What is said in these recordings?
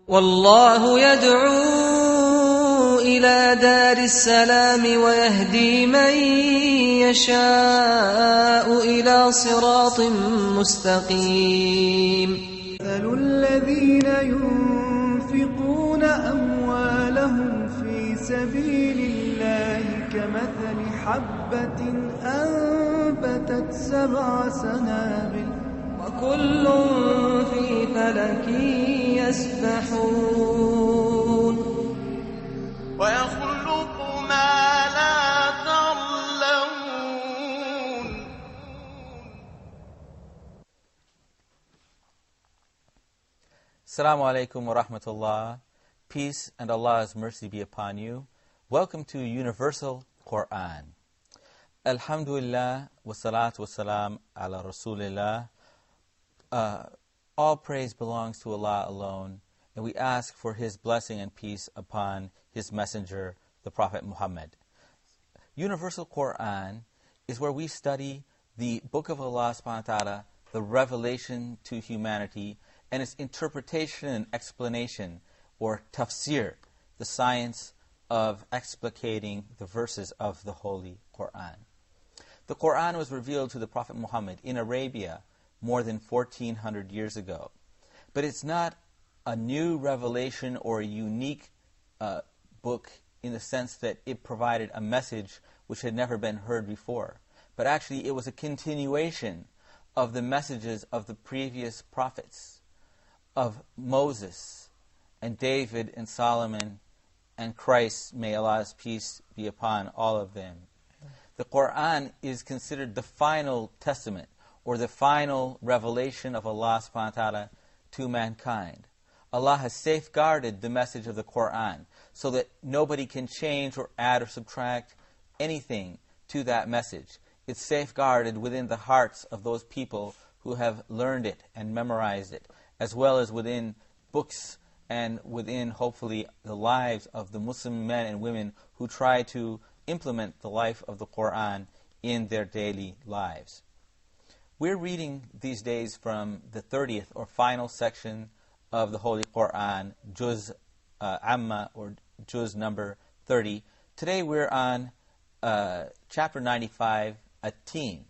والله يدعو إلى دار السلام ويهدي من يشاء إلى صراط مستقيم. مثل الذين ينفقون أموالهم في سبيل الله كمثل حبة أنبتت 7 سنابل وكل في فلك يسبحون ويخلق ما لا تعلمون. Assalamu alaikum wa rahmatullah. Peace and Allah's mercy be upon you. Welcome to Universal Qur'an. Alhamdulillah wa salatu wa salam ala Rasulillah. All praise belongs to Allah alone, and we ask for His blessing and peace upon His messenger, the Prophet Muhammad. Universal Qur'an is where we study the Book of Allah subhanahu wa ta'ala, the revelation to humanity, and its interpretation and explanation, or tafsir, the science of explicating the verses of the Holy Qur'an. The Qur'an was revealed to the Prophet Muhammad in Arabia more than 1400 years ago. But it's not a new revelation or a unique book in the sense that it provided a message which had never been heard before. But actually it was a continuation of the messages of the previous prophets, of Moses and David and Solomon and Christ, may Allah's peace be upon all of them. The Qur'an is considered the final testament, or the final revelation of Allah subhanahu wa ta'ala to mankind. Allah has safeguarded the message of the Qur'an so that nobody can change or add or subtract anything to that message. It's safeguarded within the hearts of those people who have learned it and memorized it, as well as within books and within, hopefully, the lives of the Muslim men and women who try to implement the life of the Qur'an in their daily lives. We're reading these days from the 30th or final section of the Holy Qur'an, Juz Amma, or Juz number 30. Today we're on chapter 95, At-Teen.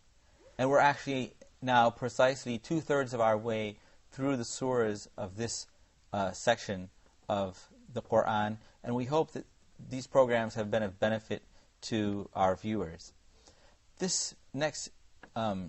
And we're actually now precisely 2/3 of our way through the surahs of this section of the Qur'an. And we hope that these programs have been of benefit to our viewers. This next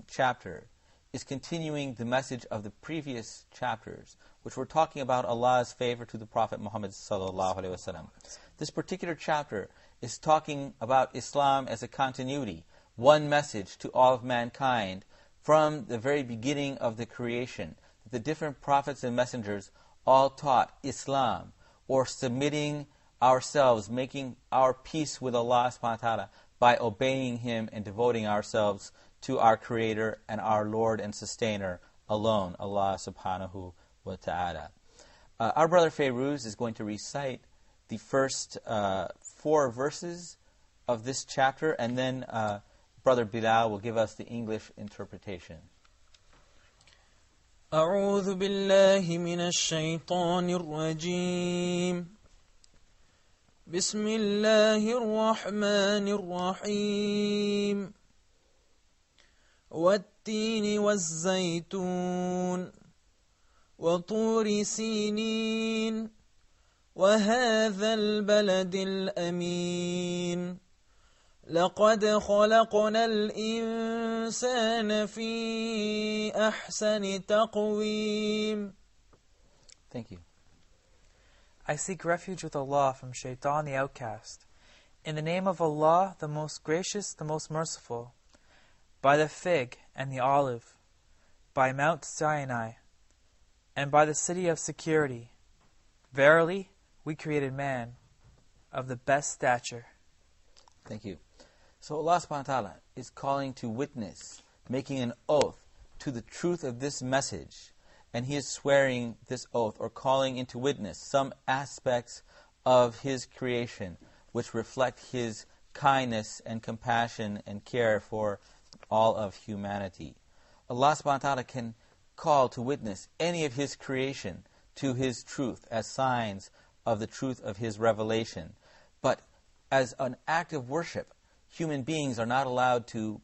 chapter is continuing the message of the previous chapters, which were talking about Allah's favor to the Prophet Muhammad sallallahu alaihi wasallam. This particular chapter is talking about Islam as a continuity, one message to all of mankind from the very beginning of the creation. The different prophets and messengers all taught Islam, or submitting ourselves, making our peace with Allah subhanahu wa ta'ala by obeying Him and devoting ourselves to our Creator and our Lord and Sustainer alone, Allah subhanahu wa ta'ala. Our brother Fairuz is going to recite the first 4 verses of this chapter, and then Brother Bilal will give us the English interpretation. أعوذ بالله من الشيطان الرجيم بسم الله الرحمن الرحيم والتين والزيتون وطور سينين وهذا البلد الأمين لقد خلقنا الإنسان في أحسن تقويم. Thank you. I seek refuge with Allah from Shaitan the outcast. In the name of Allah, the most gracious, the most merciful. By the fig and the olive, by Mount Sinai, and by the city of security. Verily, we created man of the best stature. Thank you. So Allah subhanahu wa ta'ala is calling to witness, making an oath to the truth of this message. And He is swearing this oath, or calling into witness, some aspects of His creation which reflect His kindness and compassion and care for all of humanity. Allah subhanahu wa ta'ala can call to witness any of His creation to His truth, as signs of the truth of His revelation. But as an act of worship, human beings are not allowed to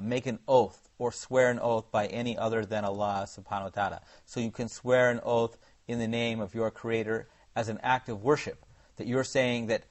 make an oath or swear an oath by any other than Allah subhanahu wa ta'ala. So you can swear an oath in the name of your Creator as an act of worship, that you're saying that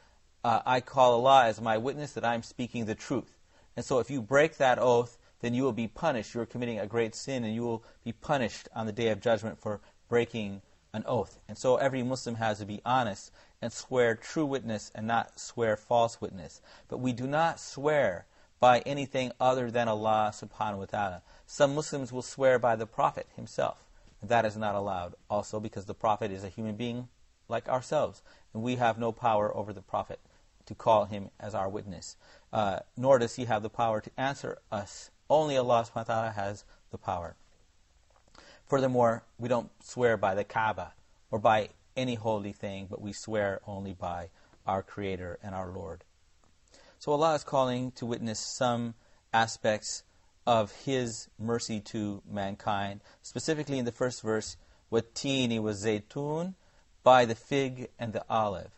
I call Allah as my witness that I'm speaking the truth. And so if you break that oath, then you will be punished. You're committing a great sin, and you will be punished on the Day of Judgment for breaking an oath. And so every Muslim has to be honest and swear true witness and not swear false witness. But we do not swear by anything other than Allah subhanahu wa ta'ala. Some Muslims will swear by the Prophet himself. And that is not allowed also, because the Prophet is a human being like ourselves, and we have no power over the Prophet to call him as our witness. Nor does he have the power to answer us. Only Allah subhanahu wa ta'ala has the power. Furthermore, we don't swear by the Kaaba or by any holy thing, but we swear only by our Creator and our Lord. So Allah is calling to witness some aspects of His mercy to mankind. Specifically in the first verse, وَالتِّينِ وَالزَّيْتُونِ, by the fig and the olive.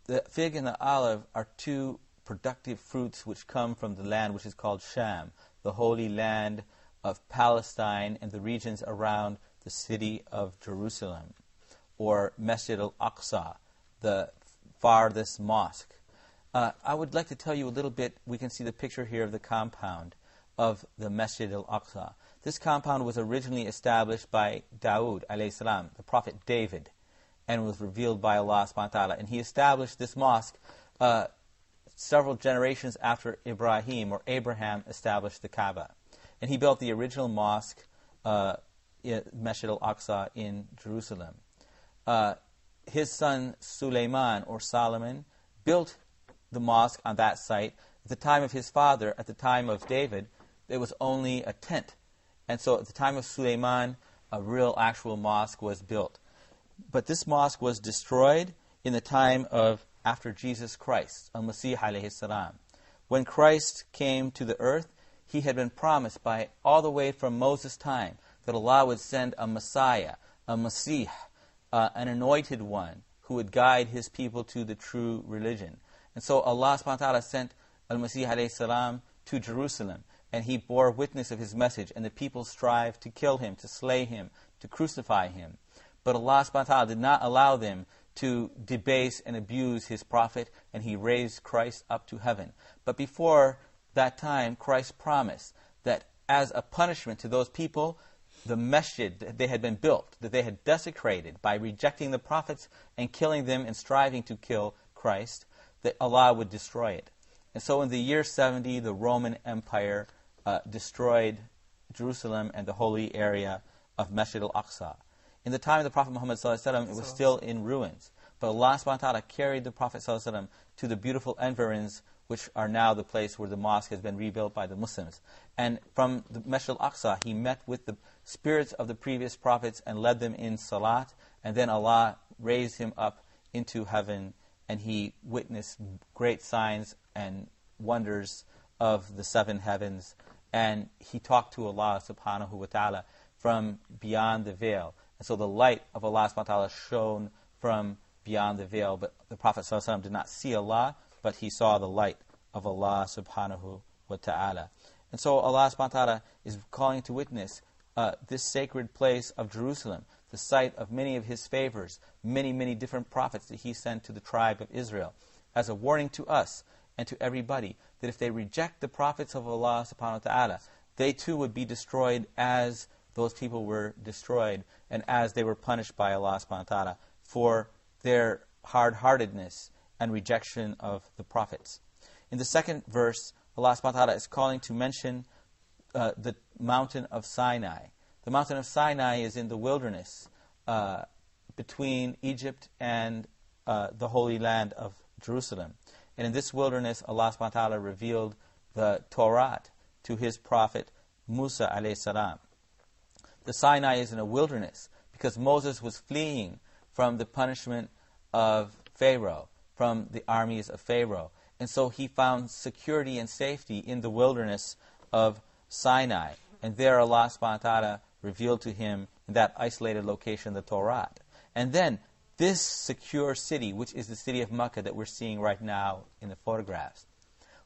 The fig and the olive are two productive fruits which come from the land which is called Sham, the holy land of Palestine and the regions around the city of Jerusalem, or Masjid al-Aqsa, the farthest mosque. I would like to tell you a little bit. We can see the picture here of the compound of the Masjid al-Aqsa. This compound was originally established by Dawood alayhi salam, the prophet David, and was revealed by Allah subhanahu wa ta'ala. And he established this mosque several generations after Ibrahim or Abraham established the Kaaba. And he built the original mosque, Masjid al-Aqsa in Jerusalem. His son Sulaiman or Solomon built the mosque on that site. At the time of his father, at the time of David, it was only a tent. And so at the time of Sulaiman, a real actual mosque was built. But this mosque was destroyed in the time of after Jesus Christ, al-Masih alayhi salam. When Christ came to the earth, He had been promised by all the way from Moses' time that Allah would send a Messiah, a Masih, an anointed one who would guide His people to the true religion. And so Allah subhanahu wa ta'ala sent al-Masih alayhi salam to Jerusalem, and He bore witness of His message, and the people strived to kill Him, to slay Him, to crucify Him. But Allah subhanahu wa ta'ala did not allow them to debase and abuse His prophet, and He raised Christ up to heaven. But before that time, Christ promised that as a punishment to those people, the masjid that they had been built, that they had desecrated by rejecting the prophets and killing them and striving to kill Christ, that Allah would destroy it. And so in the year 70, the Roman Empire destroyed Jerusalem and the holy area of Masjid al-Aqsa. In the time of the Prophet Muhammad ﷺ, it was still in ruins. But Allah subhanahu wa ta'ala carried the Prophet ﷺ to the beautiful environs, which are now the place where the mosque has been rebuilt by the Muslims. And from the Masjid al-Aqsa, he met with the spirits of the previous prophets and led them in salat. And then Allah raised him up into heaven, and he witnessed great signs and wonders of the seven heavens. And he talked to Allah subhanahu wa ta'ala from beyond the veil. And so the light of Allah subhanahu wa ta'ala shone from beyond the veil. But the Prophet ﷺ did not see Allah, but he saw the light of Allah subhanahu wa ta'ala. And so Allah subhanahu wa ta'ala is calling to witness this sacred place of Jerusalem, the site of many of His favors, many, many different prophets that He sent to the tribe of Israel, as a warning to us and to everybody that if they reject the prophets of Allah subhanahu wa ta'ala, they too would be destroyed as those people were destroyed and as they were punished by Allah subhanahu wa ta'ala for their hard-heartedness and rejection of the prophets. In the second verse, Allah subhanahu wa ta'ala is calling to mention the mountain of Sinai. The mountain of Sinai is in the wilderness between Egypt and the holy land of Jerusalem. And in this wilderness, Allah subhanahu wa ta'ala revealed the Torah to His prophet Musa alayhi salam. The Sinai is in a wilderness because Moses was fleeing from the punishment of Pharaoh, from the armies of Pharaoh. And so he found security and safety in the wilderness of Sinai. And there Allah subhanahu wa ta'ala revealed to him in that isolated location the Torah. And then this secure city, which is the city of Makkah that we're seeing right now in the photographs.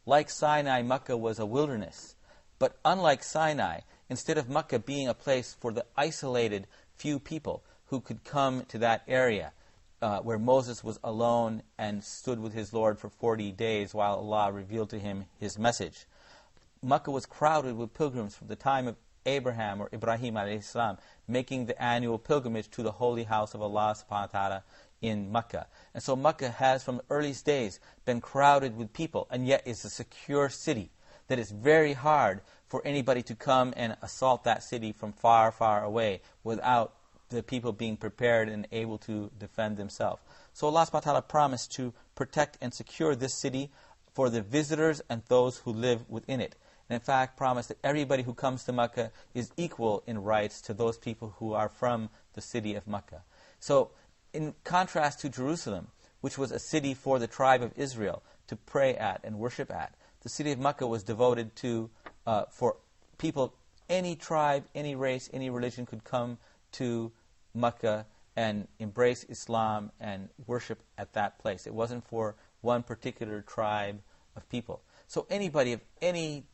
Like Sinai, Makkah was a wilderness. But unlike Sinai, instead of Makkah being a place for the isolated few people who could come to that area, where Moses was alone and stood with his Lord for 40 days while Allah revealed to him His message. Makkah was crowded with pilgrims from the time of Abraham or Ibrahim alayhi salam, making the annual pilgrimage to the holy house of Allah subhanahu wa ta'ala in Makkah. And so Makkah has from the earliest days been crowded with people, and yet is a secure city that is very hard for anybody to come and assault that city from far, far away without the people being prepared and able to defend themselves. So Allah subhanahu wa ta'ala promised to protect and secure this city for the visitors and those who live within it. And in fact, promised that everybody who comes to Makkah is equal in rights to those people who are from the city of Makkah. So, in contrast to Jerusalem, which was a city for the tribe of Israel to pray at and worship at, the city of Makkah was devoted to, for people, any tribe, any race, any religion could come to Makkah and embrace Islam and worship at that place. It wasn't for one particular tribe of people. So anybody of any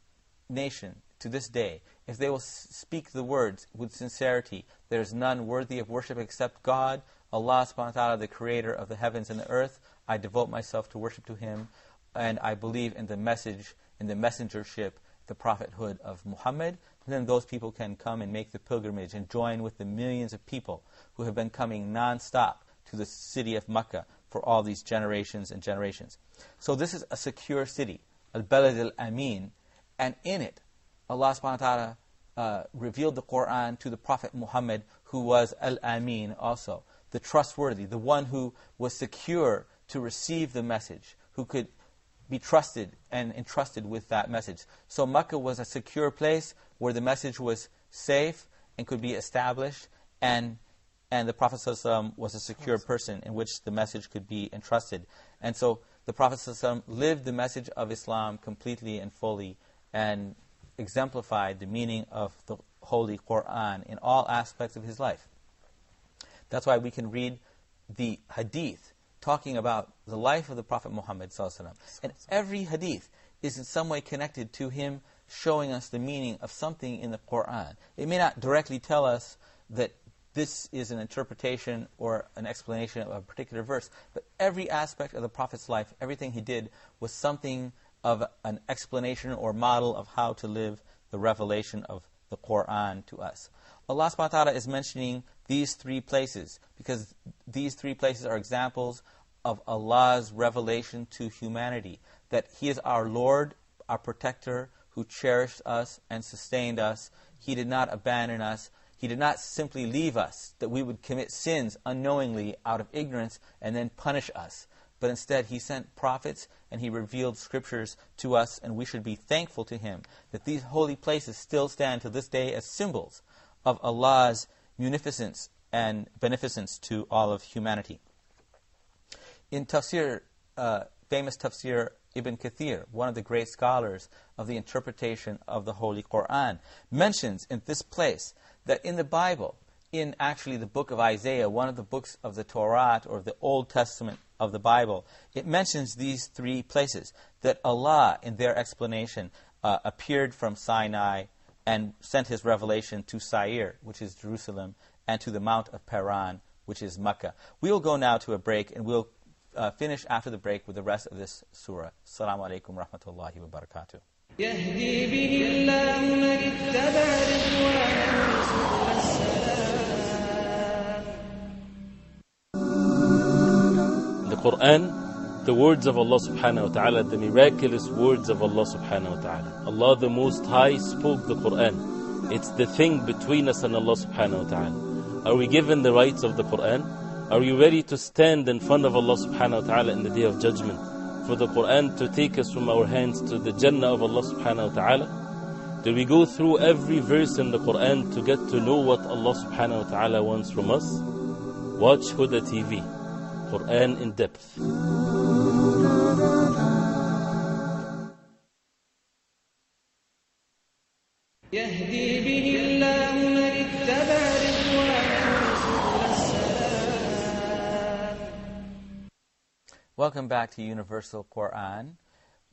nation to this day, if they will speak the words with sincerity, there is none worthy of worship except God, Allah subhanahu wa ta'ala, the creator of the heavens and the earth, I devote myself to worship to Him, and I believe in the message, in the messengership, the prophethood of Muhammad, then those people can come and make the pilgrimage and join with the millions of people who have been coming non-stop to the city of Makkah for all these generations and generations. So this is a secure city, al-Balad al-Amin, and in it, Allah subhanahu wa ta'ala revealed the Qur'an to the Prophet Muhammad, who was al-Amin also, the trustworthy, the one who was secure to receive the message, who could be trusted and entrusted with that message. So Makkah was a secure place where the message was safe and could be established, and the Prophet ﷺ was a secure person in which the message could be entrusted. And so the Prophet ﷺ lived the message of Islam completely and fully and exemplified the meaning of the Holy Qur'an in all aspects of his life. That's why we can read the hadith talking about the life of the Prophet Muhammad ﷺ. And every hadith is in some way connected to him showing us the meaning of something in the Qur'an. It may not directly tell us that this is an interpretation or an explanation of a particular verse, but every aspect of the Prophet's life, everything he did, was something of an explanation or model of how to live the revelation of the Qur'an to us. Allah subhanahu wa ta'ala is mentioning these three places because these three places are examples of Allah's revelation to humanity, that He is our Lord, our protector, who cherished us and sustained us. He did not abandon us. He did not simply leave us, that we would commit sins unknowingly out of ignorance and then punish us. But instead, He sent prophets and He revealed scriptures to us, and we should be thankful to Him that these holy places still stand to this day as symbols of Allah's munificence and beneficence to all of humanity. In tafsir, famous tafsir Ibn Kathir, one of the great scholars of the interpretation of the Holy Qur'an, mentions in this place that in the Bible, in actually the book of Isaiah, one of the books of the Torah or the Old Testament of the Bible, it mentions these three places, that Allah, in their explanation, appeared from Sinai and sent His revelation to Sair, which is Jerusalem, and to the Mount of Paran, which is Makkah. We will go now to a break, and we'll finish after the break with the rest of this surah. Assalamu alaikum wa rahmatullahi wa barakatuh. يهدي به الله من اتبع رضوانه سبل السلام. The Qur'an, the words of Allah subhanahu wa ta'ala, the miraculous words of Allah subhanahu wa ta'ala. Allah the Most High spoke the Qur'an. It's the thing between us and Allah subhanahu wa ta'ala. Are we given the rights of the Qur'an? Are you ready to stand in front of Allah subhanahu wa ta'ala in the Day of Judgment for the Qur'an to take us from our hands to the Jannah of Allah subhanahu wa ta'ala? Do we go through every verse in the Qur'an to get to know what Allah subhanahu wa ta'ala wants from us? Watch Huda TV, Qur'an in depth. يهدي به الله من اتبع رضوانه سبل السلام. Welcome back to Universal Qur'an.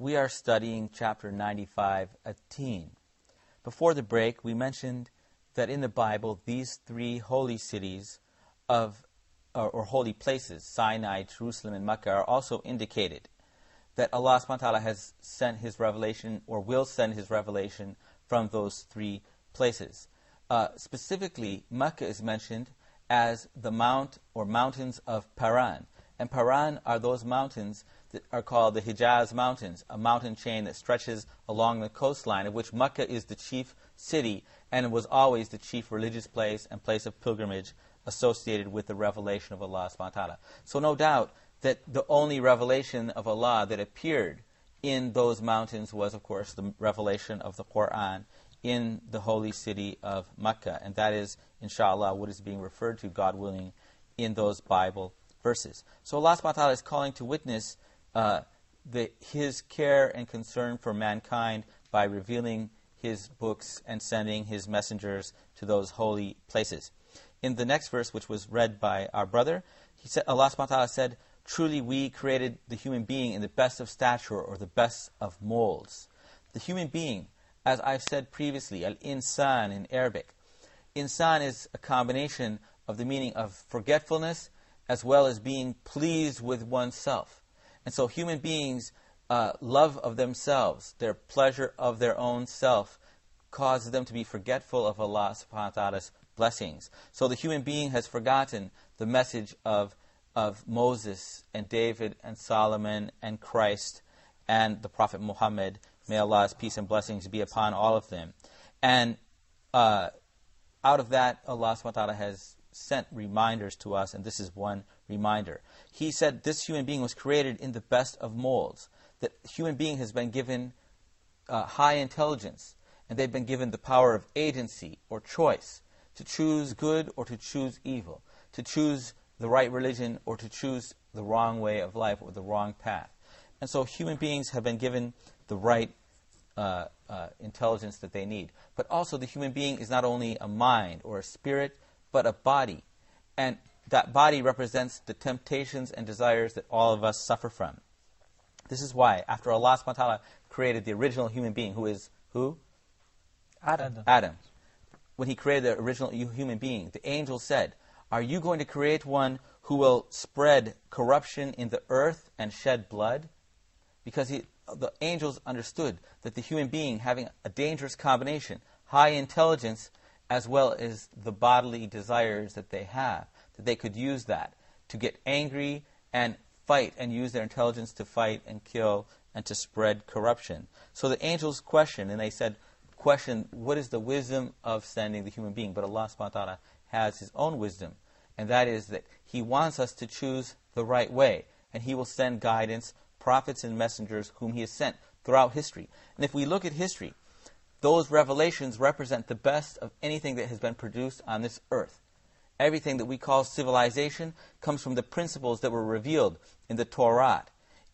We are studying chapter 95, At-Teen. Before the break, we mentioned that in the Bible, these three holy cities or holy places, Sinai, Jerusalem, and Mecca, are also indicated. That Allah subhanahu wa ta'ala has sent His revelation, or will send His revelation from those three places. Specifically, Mecca is mentioned as the mount or mountains of Paran. And Paran are those mountains that are called the Hijaz Mountains, a mountain chain that stretches along the coastline, of which Mecca is the chief city, and it was always the chief religious place and place of pilgrimage associated with the revelation of Allah subhanahu wa ta'ala. So no doubt that the only revelation of Allah that appeared in those mountains was, of course, the revelation of the Qur'an in the holy city of Mecca. And that is, inshallah, what is being referred to, God willing, in those Bible verses. So Allah subhanahu wa ta'ala is calling to witness His care and concern for mankind by revealing His books and sending His messengers to those holy places. In the next verse, which was read by our brother, Allah subhanahu wa ta'ala said, "Truly we created the human being in the best of stature, or the best of molds." The human being, as I've said previously, al-insan in Arabic. Insan is a combination of the meaning of forgetfulness as well as being pleased with oneself. And so human beings' love of themselves, their pleasure of their own self, causes them to be forgetful of Allah subhanahu wa ta'ala's blessings. So the human being has forgotten the message of Moses and David and Solomon and Christ and the Prophet Muhammad. May Allah's peace and blessings be upon all of them. And out of that, Allah subhanahu wa ta'ala has sent reminders to us, and this is one reminder. He said this human being was created in the best of molds. That human being has been given high intelligence, and they've been given the power of agency or choice to choose good or to choose evil, to choose the right religion or to choose the wrong way of life or the wrong path. And so human beings have been given the right intelligence that they need. But also the human being is not only a mind or a spirit, but a body. And that body represents the temptations and desires that all of us suffer from. This is why, after Allah subhanahu wa ta'ala created the original human being, who is who? Adam. When He created the original human being, the angel said, "Are you going to create one who will spread corruption in the earth and shed blood?" Because the angels understood that the human being, having a dangerous combination, high intelligence, as well as the bodily desires that they have, that they could use that to get angry and fight and use their intelligence to fight and kill and to spread corruption. So the angels questioned, and they said, what is the wisdom of sending the human being? But Allah subhanahu wa ta'ala has His own wisdom, and that is that He wants us to choose the right way, and He will send guidance, prophets and messengers whom He has sent throughout history. And if we look at history, those revelations represent the best of anything that has been produced on this earth. Everything that we call civilization comes from the principles that were revealed in the Torah,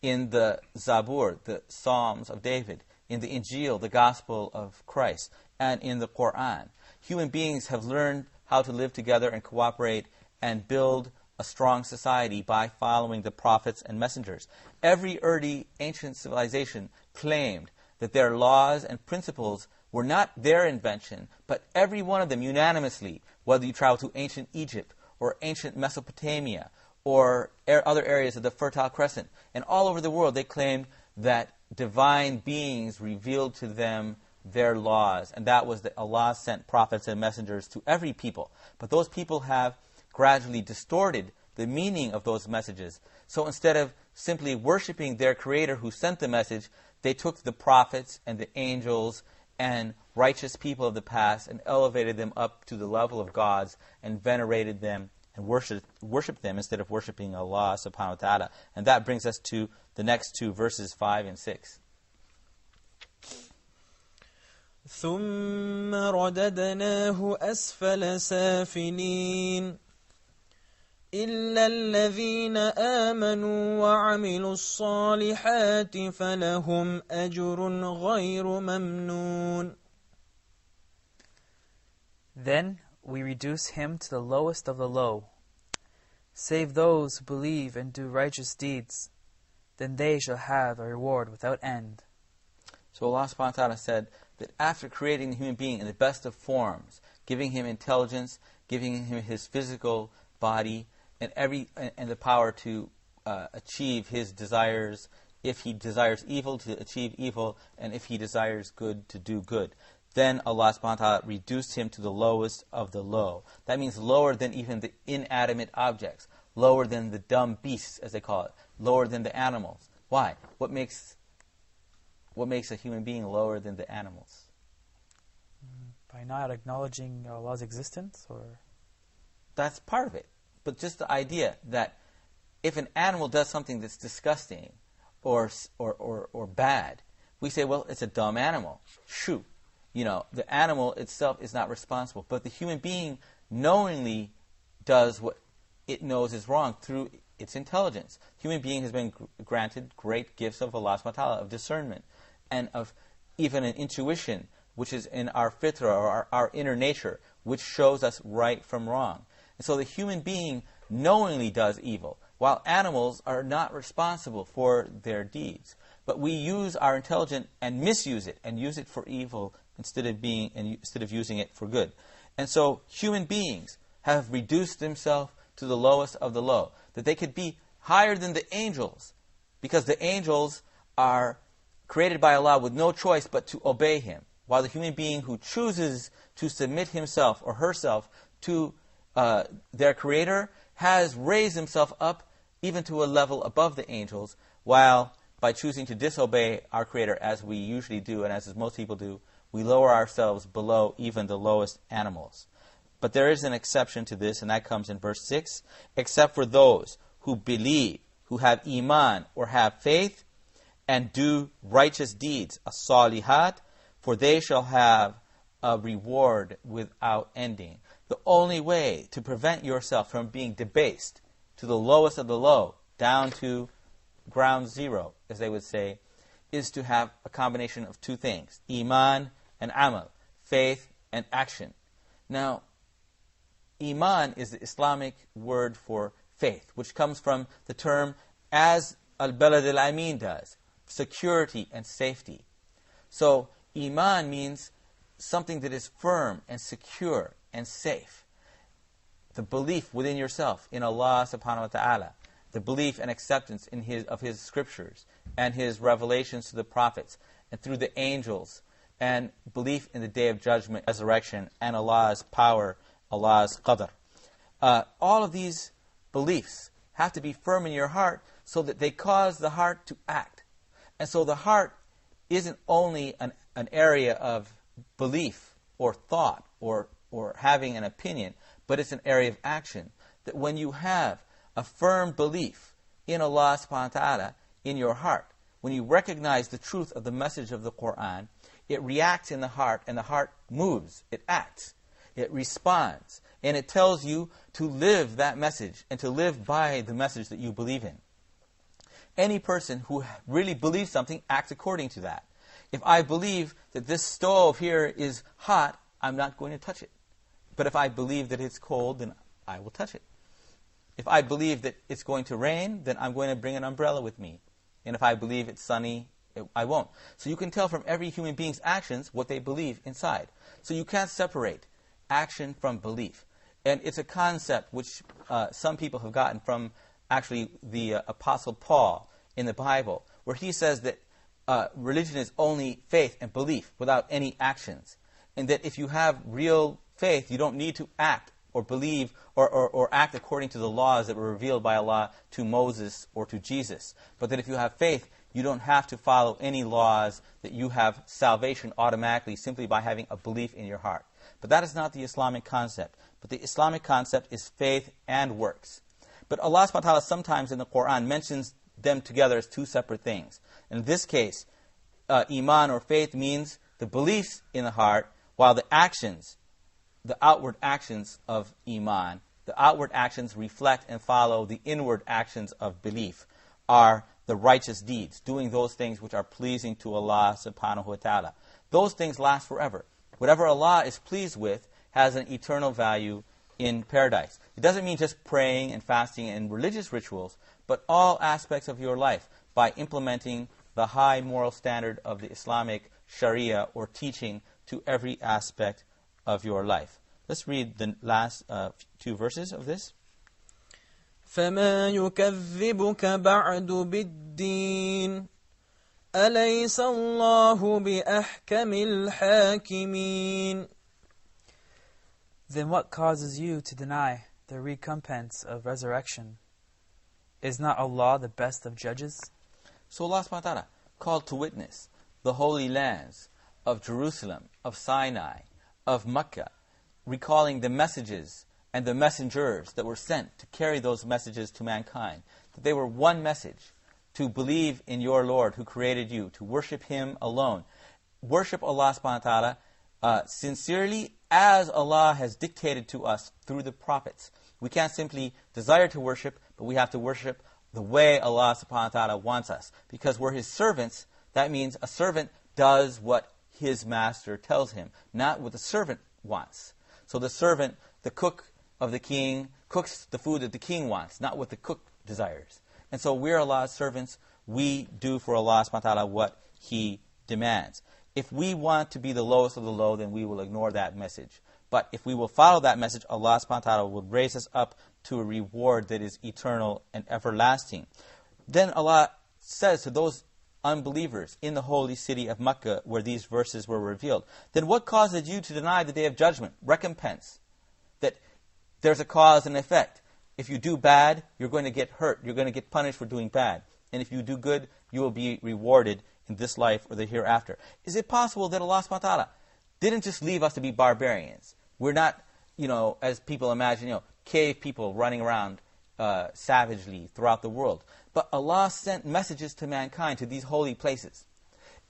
in the Zabur, the Psalms of David, in the Injil, the Gospel of Christ, and in the Qur'an. Human beings have learned how to live together and cooperate and build a strong society by following the prophets and messengers. Every early ancient civilization claimed that their laws and principles were not their invention, but every one of them unanimously, whether you travel to ancient Egypt or ancient Mesopotamia or other areas of the Fertile Crescent, and all over the world they claimed that divine beings revealed to them their laws, and that was that Allah sent prophets and messengers to every people. But those people have gradually distorted the meaning of those messages. So instead of simply worshiping their Creator who sent the message, they took the prophets and the angels and righteous people of the past and elevated them up to the level of gods and venerated them and worshiped them instead of worshiping Allah subhanahu wa ta'ala. And that brings us to the next two verses, 5 and 6. ثم رددناه أسفل سافلين إلا الذين آمنوا وعملوا الصالحات فلهم أجر غير ممنون. Then we reduce him to the lowest of the low, save those who believe and do righteous deeds. then they shall have a reward without end. So Allah subhanahu wa ta'ala said that after creating the human being in the best of forms, giving him intelligence, giving him his physical body, and the power to achieve his desires, if he desires evil, to achieve evil, and if he desires good, to do good. Then Allah subhanahu wa ta'ala reduced him to the lowest of the low. That means lower than even the inanimate objects, lower than the dumb beasts, as they call it, lower than the animals. Why? What makes a human being lower than the animals? By not acknowledging Allah's existence, or? That's part of it. But just the idea that if an animal does something that's disgusting or bad, we say, well, it's a dumb animal. Shoo. The animal itself is not responsible. But the human being knowingly does what it knows is wrong through its intelligence. Human being has been granted great gifts of Allah subhanahu wa ta'ala, of discernment, and of even an intuition, which is in our fitra, or our inner nature, which shows us right from wrong. And so the human being knowingly does evil, while animals are not responsible for their deeds. But we use our intelligence and misuse it, and use it for evil instead of using it for good. And so human beings have reduced themselves to the lowest of the low, that they could be higher than the angels, because the angels are created by Allah with no choice but to obey Him, while the human being who chooses to submit himself or herself to their Creator has raised himself up even to a level above the angels, while by choosing to disobey our Creator, as we usually do and as most people do, we lower ourselves below even the lowest animals. But there is an exception to this, and that comes in verse 6. Except for those who believe, who have iman or have faith, and do righteous deeds, as-salihat, for they shall have a reward without ending. The only way to prevent yourself from being debased to the lowest of the low, down to ground zero, as they would say, is to have a combination of two things: iman and amal, faith and action. Now, iman is the Islamic word for faith, which comes from the term as al-balad al-amin does, security and safety. So iman means something that is firm and secure and safe. The belief within yourself in Allah subhanahu wa ta'ala, the belief and acceptance of His scriptures and His revelations to the prophets and through the angels, and belief in the Day of Judgment, resurrection, and Allah's power, Allah's qadr. All of these beliefs have to be firm in your heart so that they cause the heart to act. And so the heart isn't only an area of belief or thought or having an opinion, but it's an area of action. That when you have a firm belief in Allah subhanahu wa ta'ala in your heart, when you recognize the truth of the message of the Qur'an, it reacts in the heart, and the heart moves, it acts, it responds, and it tells you to live that message and to live by the message that you believe in. Any person who really believes something acts according to that. If I believe that this stove here is hot, I'm not going to touch it. But if I believe that it's cold, then I will touch it. If I believe that it's going to rain, then I'm going to bring an umbrella with me. And if I believe it's sunny, I won't. So you can tell from every human being's actions what they believe inside. So you can't separate action from belief. And it's a concept which some people have gotten from actually the Apostle Paul in the Bible, where he says that religion is only faith and belief without any actions. And that if you have real faith, you don't need to act or believe or act according to the laws that were revealed by Allah to Moses or to Jesus. But that if you have faith, you don't have to follow any laws, that you have salvation automatically simply by having a belief in your heart. But that is not the Islamic concept. But the Islamic concept is faith and works. But Allah subhanahu wa ta'ala sometimes in the Qur'an mentions them together as two separate things. In this case, iman or faith means the beliefs in the heart, while the actions, the outward actions of iman, the outward actions reflect and follow the inward actions of belief, are the righteous deeds, doing those things which are pleasing to Allah subhanahu wa ta'ala. Those things last forever. Whatever Allah is pleased with has an eternal value in paradise. It doesn't mean just praying and fasting and religious rituals, but all aspects of your life by implementing the high moral standard of the Islamic Sharia or teaching to every aspect of your life. Let's read the last two verses of this. فما يكذبك بعد بالدين أليس الله بأحكم الحاكمين. Then what causes you to deny the recompense of resurrection? Is not Allah the best of judges? So Allah subhanahu wa ta'ala called to witness the holy lands of Jerusalem, of Sinai, of Mecca, recalling the messages and the messengers that were sent to carry those messages to mankind. That they were one message, to believe in your Lord who created you, to worship Him alone. Worship Allah subhanahu wa ta'ala sincerely as Allah has dictated to us through the prophets. We can't simply desire to worship, but we have to worship the way Allah subhanahu wa ta'ala wants us. Because we're His servants, that means a servant does what his master tells him, not what the servant wants. So the servant, the cook of the king, cooks the food that the king wants, not what the cook desires. And so we're Allah's servants. We do for Allah subhanahu wa ta'ala what He demands. If we want to be the lowest of the low, then we will ignore that message. But if we will follow that message, Allah subhanahu wa ta'ala will raise us up to a reward that is eternal and everlasting. Then Allah says to those unbelievers in the holy city of Mecca where these verses were revealed, then what causes you to deny the day of judgment, recompense? That there's a cause and effect. If you do bad, you're going to get hurt. You're going to get punished for doing bad. And if you do good, you will be rewarded in this life or the hereafter. Is it possible that Allah subhanahu wa ta'ala didn't just leave us to be barbarians? We're not, as people imagine, cave people running around savagely throughout the world. But Allah sent messages to mankind, to these holy places.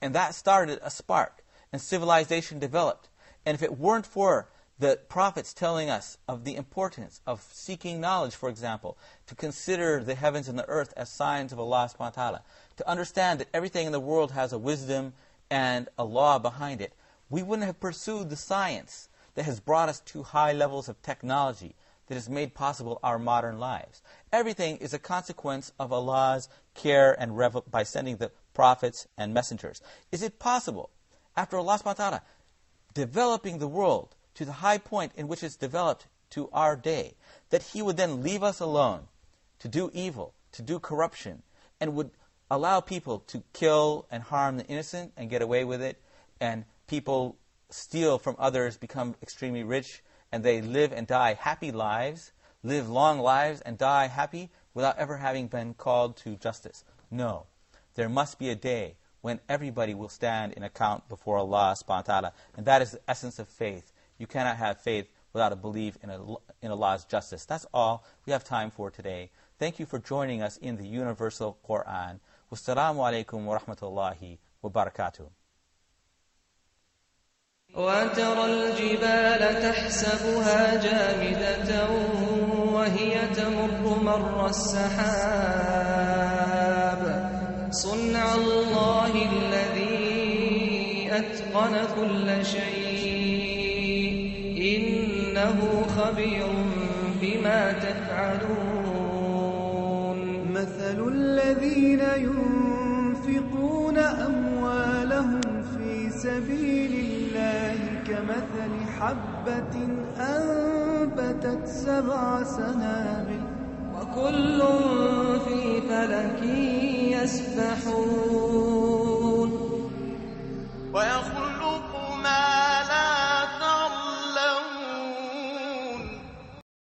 And that started a spark. And civilization developed. And if it weren't for the prophets telling us of the importance of seeking knowledge, for example, to consider the heavens and the earth as signs of Allah subhanahu wa ta'ala, to understand that everything in the world has a wisdom and a law behind it, we wouldn't have pursued the science that has brought us to high levels of technology that has made possible our modern lives. Everything is a consequence of Allah's care and by sending the prophets and messengers. Is it possible, after Allah subhanahu wa ta'ala developing the world to the high point in which it's developed to our day, that He would then leave us alone to do evil, to do corruption, and would allow people to kill and harm the innocent and get away with it, and people steal from others, become extremely rich, and they live and die happy lives, live long lives and die happy without ever having been called to justice? No. There must be a day when everybody will stand in account before Allah subhanahu wa ta'ala, and that is the essence of faith. You cannot have faith without a belief in Allah's justice. That's all we have time for today. Thank you for joining us in the Universal Qur'an. Wassalamu alaikum wa rahmatullahi wa barakatuh. وترى الجبال تحسبها جامدة وهي تمر مر السحاب صنع الله الذي أتقن كل شيء إنه خبير بما تفعلون مثل الذين ينفقون أموالهم في سبيل الله كمثل حبة أنبتت 7 سنابل وكل في فلك يسبحون